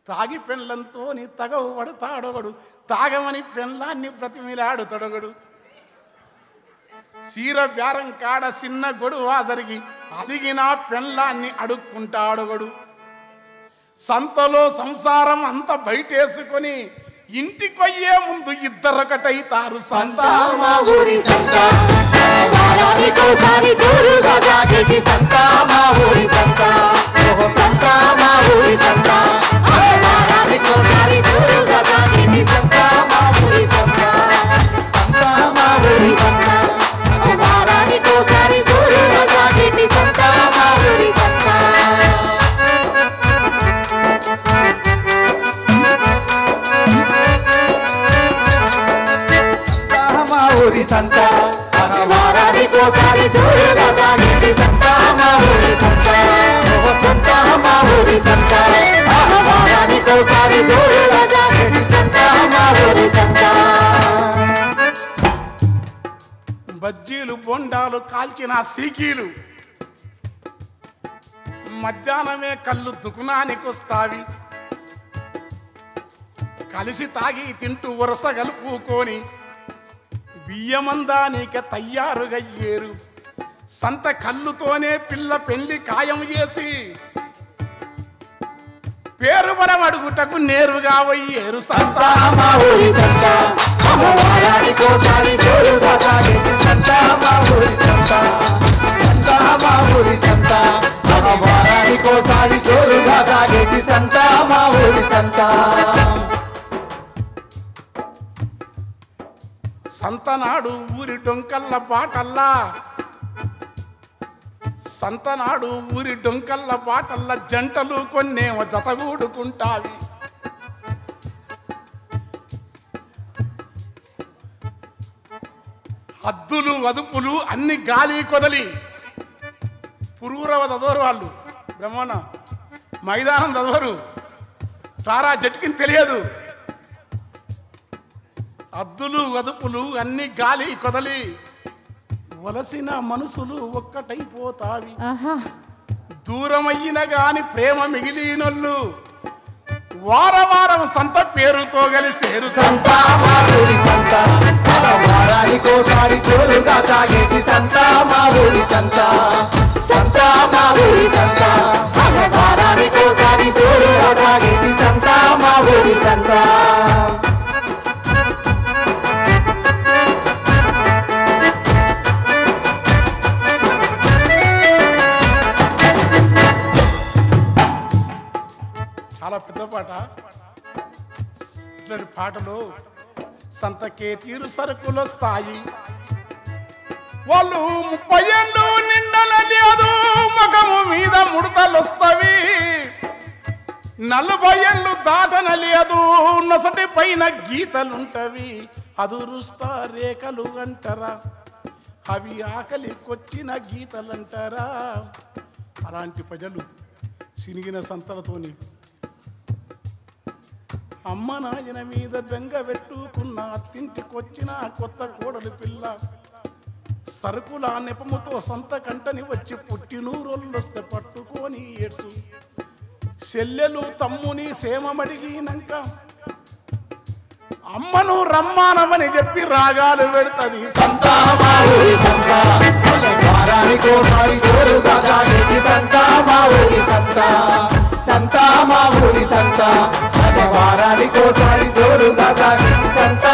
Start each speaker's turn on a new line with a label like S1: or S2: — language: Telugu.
S1: తాగి పెళ్ళంతో నీ తగవు పడతాడొగడు, తాగమని పెళ్ళాన్ని బ్రతిమిలాడుతడొగడు. సీర బ్యారం కాడ చిన్న గొడువా జరిగి అలిగిన పెళ్ళాన్ని అడుక్కుంటాడొగడు. సంతలో సంసారం అంత బయటేసుకొని ఇంటికొయ్యే ముందు ఇద్దరొకటైతారు. సంతా
S2: మా ఊరి సంతా వారానికోసారి జోరుగా సాగేటి సంతా మా ఊరి సంతా. ఓహో సంతా మా ఊరి సంతా వారానికోసారి జోరుగా సాగేటి సంతా మా ఊరి సంతా. సంతా మా ఊరి సంతా వారానికోసారి జోరుగా సాగేటి సంతా మా ఊరి సంతా. ఊరి సంతా వారానికోసారి జోరుగా సాగేటి సంతా మా ఊరి సంతా. ఓహో సంతా మా ఊరి సంతా వారానికోసారి జోరుగా సాగేటి సంతా మా ఊరి సంతా.
S1: బజ్జీలు బొండాలు కాల్చిన సీకీలు మధ్యాహ్నమే కళ్ళు దుకునానికొస్తావి. కలిసి తాగి తింటూ వరుస కలుపుకొని బియ్యమందానిక తయ్యారుగయ్యేరు. సంత కళ్ళుతోనే పిల్ల పెళ్లి ఖాయం చేసి పేరు వరం అడుగుటకు నేరుగా పోయేరు. సంతా
S2: మా ఊరి సంతా వారానికోసారి జోరుగా సాగేటి సంతా మా ఊరి సంతా. సంతా మా ఊరి సంతా వారానికోసారి జోరుగా సాగేటి సంతా మా ఊరి సంతా.
S1: సంతనాడు ఊరి డొంకల్ల పాటల్లా, సంతనాడు ఊరి డొంకల్ల పాటల్ల జంటలు కొన్నేమో జతగూడుకుంటావి. హద్దులు వదుపులు అన్ని గాలి కొదలి పురూరవ చదవరు వాళ్ళు, బ్రహ్మణ మైదానం చదవరు, తారా జట్టుకిని తెలియదు. అద్దులు వదుపులు అన్ని గాలి కొదలి వలసిన మనసులు ఒక్కటైపోతావి. దూరమయ్యిన గాని ప్రేమ మిగిలినొల్లు వారం సంత పేరుతో కలిసేరు.
S2: సంతా మా ఊరి సంతా వారానికోసారి జోరుగా సాగేటి సంతా మా ఊరి సంతా. సంతా మా ఊరి సంతా వారానికోసారి జోరుగా సాగేటి సంతా మా ఊరి సంతా.
S1: చాలా పెద్ద పాట. ఇట్లాంటి పాటలు సంతకే తీరు సరుకులు వస్తాయి. వాళ్ళు 30 ఏళ్ళు నిండనలేదు, మగము మీద ముడతలు వస్తవి. 40 ఏళ్ళు దాటనలేదు, నొసటి పైన గీతలుంటవి. అదురుష్ట రేఖలు అంటారా, అవి ఆకలికొచ్చిన గీతలంటారా. అలాంటి ప్రజలు సినిగిన సంతలతోని అమ్మ నాయన మీద బెంగ పెట్టుకున్న అత్తింటికొచ్చిన కొత్త కోడలు పిల్ల సరుకుల నెపముతో సొంత కంటని వచ్చి పుట్టినూరొల్లొస్తే పట్టుకొని ఏడ్సు. చెల్లెలు తమ్ముని సేమమడిగినాక అమ్మను రమ్మానమని చెప్పి రాగాలు పెడుతుంది.
S2: సంతా మా ఊరి సంతా వారానికోసారి జోరుగా సాగేటి సంతా మా ఊరి సంతా. సంతా మా ఊరి సంతా వారానికోసారి జోరుగా సాగేటి సంతా